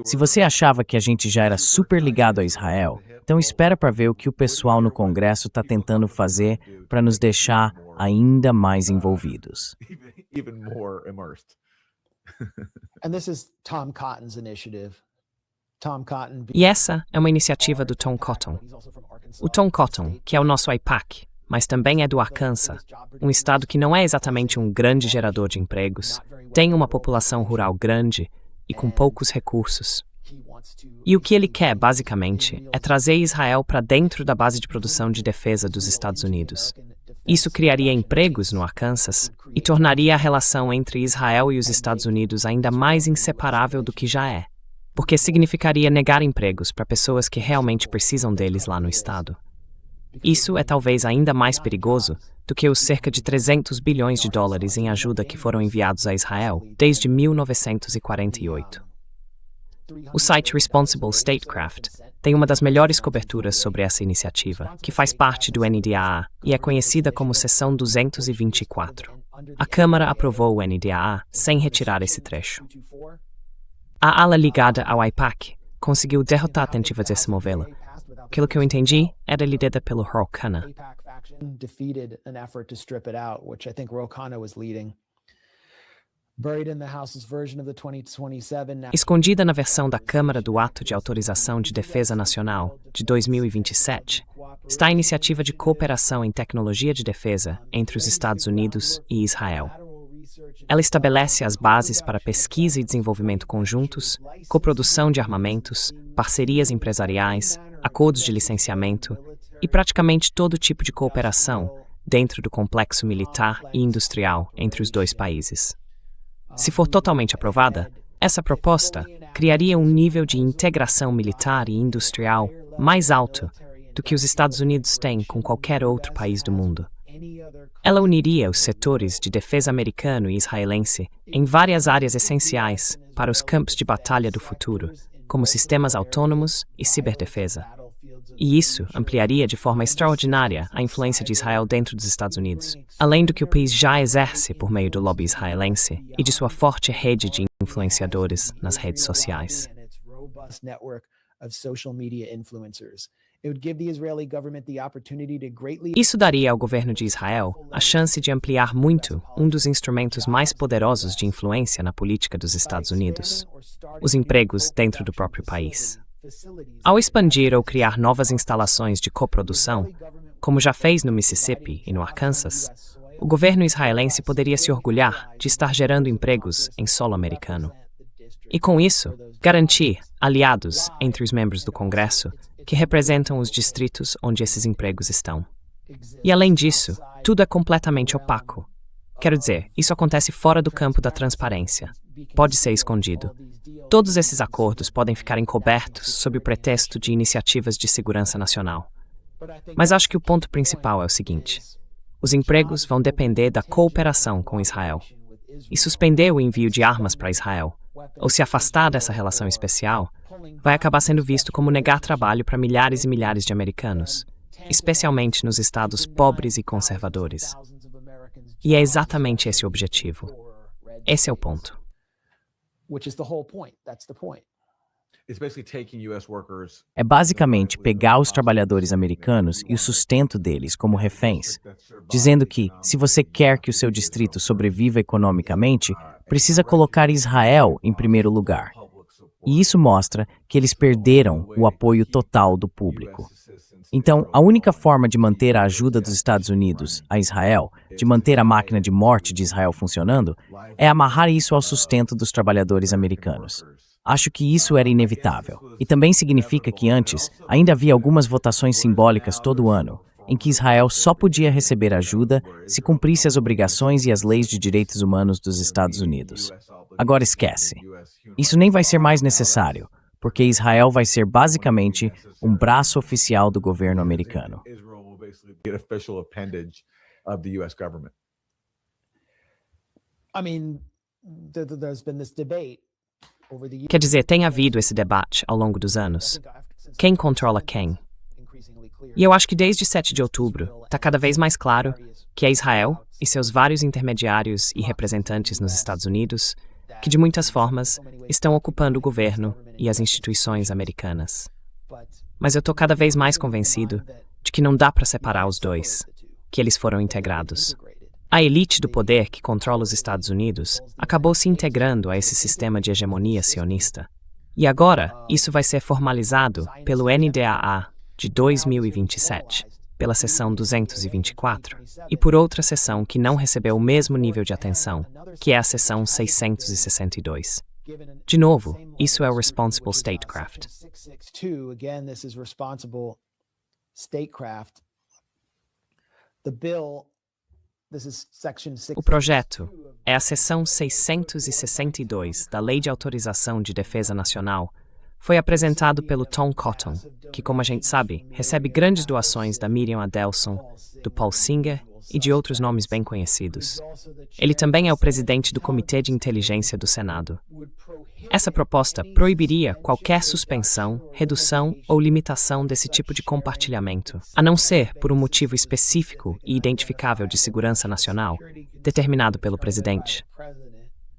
Se você achava que a gente já era super ligado a Israel, então espera para ver o que o pessoal no Congresso está tentando fazer para nos deixar ainda mais envolvidos. E essa é uma iniciativa do Tom Cotton. O Tom Cotton, que é o nosso AIPAC, mas também é do Arkansas, um estado que não é exatamente um grande gerador de empregos, tem uma população rural grande e com poucos recursos. E o que ele quer, basicamente, é trazer Israel para dentro da base de produção de defesa dos Estados Unidos. Isso criaria empregos no Arkansas e tornaria a relação entre Israel e os Estados Unidos ainda mais inseparável do que já é, porque significaria negar empregos para pessoas que realmente precisam deles lá no estado. Isso é talvez ainda mais perigoso do que os cerca de 300 bilhões de dólares em ajuda que foram enviados a Israel desde 1948. O site Responsible Statecraft tem uma das melhores coberturas sobre essa iniciativa, que faz parte do NDAA e é conhecida como Seção 224. A Câmara aprovou o NDAA sem retirar esse trecho. A ala ligada ao AIPAC conseguiu derrotar a tentativa de removê-la. Aquilo que eu entendi era liderada pelo Ro Khanna. Escondida na versão da Câmara do Ato de Autorização de Defesa Nacional de 2027, está a iniciativa de cooperação em tecnologia de defesa entre os Estados Unidos e Israel. Ela estabelece as bases para pesquisa e desenvolvimento conjuntos, coprodução de armamentos, parcerias empresariais, acordos de licenciamento e praticamente todo tipo de cooperação dentro do complexo militar e industrial entre os dois países. Se for totalmente aprovada, essa proposta criaria um nível de integração militar e industrial mais alto do que os Estados Unidos têm com qualquer outro país do mundo. Ela uniria os setores de defesa americano e israelense em várias áreas essenciais para os campos de batalha do futuro, como sistemas autônomos e ciberdefesa. E isso ampliaria de forma extraordinária a influência de Israel dentro dos Estados Unidos, além do que o país já exerce por meio do lobby israelense e de sua forte rede de influenciadores nas redes sociais. Isso daria ao governo de Israel a chance de ampliar muito um dos instrumentos mais poderosos de influência na política dos Estados Unidos: os empregos dentro do próprio país. Ao expandir ou criar novas instalações de coprodução, como já fez no Mississippi e no Arkansas, o governo israelense poderia se orgulhar de estar gerando empregos em solo americano. E com isso, garantir aliados entre os membros do Congresso que representam os distritos onde esses empregos estão. E além disso, tudo é completamente opaco. Quero dizer, isso acontece fora do campo da transparência. Pode ser escondido. Todos esses acordos podem ficar encobertos sob o pretexto de iniciativas de segurança nacional. Mas acho que o ponto principal é o seguinte: os empregos vão depender da cooperação com Israel. E suspender o envio de armas para Israel, ou se afastar dessa relação especial, vai acabar sendo visto como negar trabalho para milhares e milhares de americanos, especialmente nos estados pobres e conservadores. E é exatamente esse o objetivo. Esse é o ponto. É basicamente pegar os trabalhadores americanos e o sustento deles como reféns, dizendo que, se você quer que o seu distrito sobreviva economicamente, precisa colocar Israel em primeiro lugar. E isso mostra que eles perderam o apoio total do público. Então, a única forma de manter a ajuda dos Estados Unidos a Israel, de manter a máquina de morte de Israel funcionando, é amarrar isso ao sustento dos trabalhadores americanos. Acho que isso era inevitável. E também significa que antes, ainda havia algumas votações simbólicas todo ano, em que Israel só podia receber ajuda se cumprisse as obrigações e as leis de direitos humanos dos Estados Unidos. Agora esquece. Isso nem vai ser mais necessário, porque Israel vai ser basicamente um braço oficial do governo americano. Quer dizer, tem havido esse debate ao longo dos anos. Quem controla quem? E eu acho que desde 7 de outubro está cada vez mais claro que é Israel e seus vários intermediários e representantes nos Estados Unidos que de muitas formas estão ocupando o governo e as instituições americanas. Mas eu estou cada vez mais convencido de que não dá para separar os dois, que eles foram integrados. A elite do poder que controla os Estados Unidos acabou se integrando a esse sistema de hegemonia sionista. E agora, isso vai ser formalizado pelo NDAA de 2027, pela seção 224, e por outra seção que não recebeu o mesmo nível de atenção, que é a seção 662. De novo, isso é o Responsible Statecraft. O projeto é a seção 662 da Lei de Autorização de Defesa Nacional. Foi apresentado pelo Tom Cotton, que, como a gente sabe, recebe grandes doações da Miriam Adelson, do Paul Singer e de outros nomes bem conhecidos. Ele também é o presidente do Comitê de Inteligência do Senado. Essa proposta proibiria qualquer suspensão, redução ou limitação desse tipo de compartilhamento, a não ser por um motivo específico e identificável de segurança nacional, determinado pelo presidente.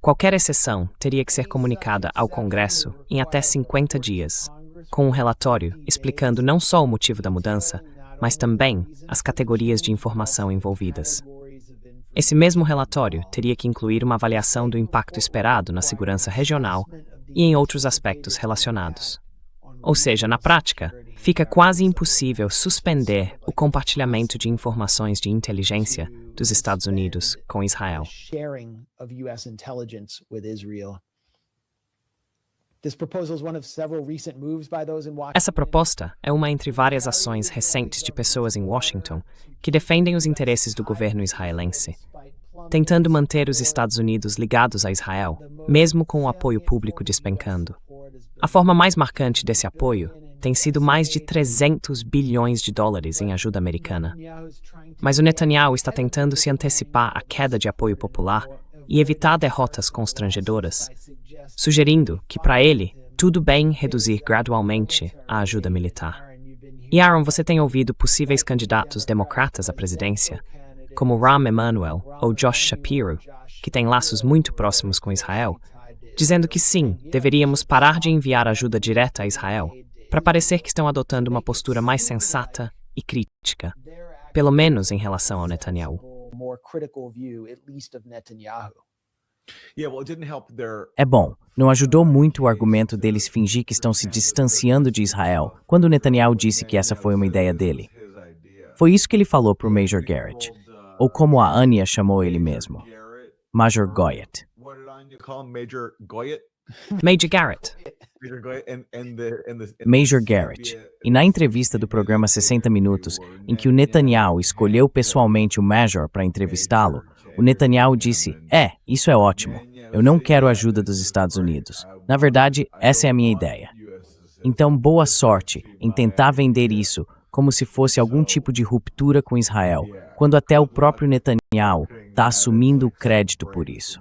Qualquer exceção teria que ser comunicada ao Congresso em até 50 dias, com um relatório explicando não só o motivo da mudança, mas também as categorias de informação envolvidas. Esse mesmo relatório teria que incluir uma avaliação do impacto esperado na segurança regional e em outros aspectos relacionados. Ou seja, na prática, fica quase impossível suspender o compartilhamento de informações de inteligência dos Estados Unidos com Israel. Essa proposta é uma entre várias ações recentes de pessoas em Washington que defendem os interesses do governo israelense, tentando manter os Estados Unidos ligados a Israel, mesmo com o apoio público despencando. A forma mais marcante desse apoio tem sido mais de 300 bilhões de dólares em ajuda americana. Mas o Netanyahu está tentando se antecipar à queda de apoio popular e evitar derrotas constrangedoras, sugerindo que, para ele, tudo bem reduzir gradualmente a ajuda militar. E Aaron, você tem ouvido possíveis candidatos democratas à presidência, como Rahm Emanuel ou Josh Shapiro, que têm laços muito próximos com Israel, dizendo que sim, deveríamos parar de enviar ajuda direta a Israel, para parecer que estão adotando uma postura mais sensata e crítica, pelo menos em relação ao Netanyahu. É bom, não ajudou muito o argumento deles fingir que estão se distanciando de Israel, quando Netanyahu disse que essa foi uma ideia dele. Foi isso que ele falou para o Major Garrett, ou como a Anya chamou ele mesmo, Major Goyet. Major Garrett. Major Garrett. E na entrevista do programa 60 Minutos, em que o Netanyahu escolheu pessoalmente o Major para entrevistá-lo, o Netanyahu disse: isso é ótimo. Eu não quero a ajuda dos Estados Unidos. Na verdade, essa é a minha ideia. Então, boa sorte em tentar vender isso como se fosse algum tipo de ruptura com Israel, quando até o próprio Netanyahu está assumindo o crédito por isso.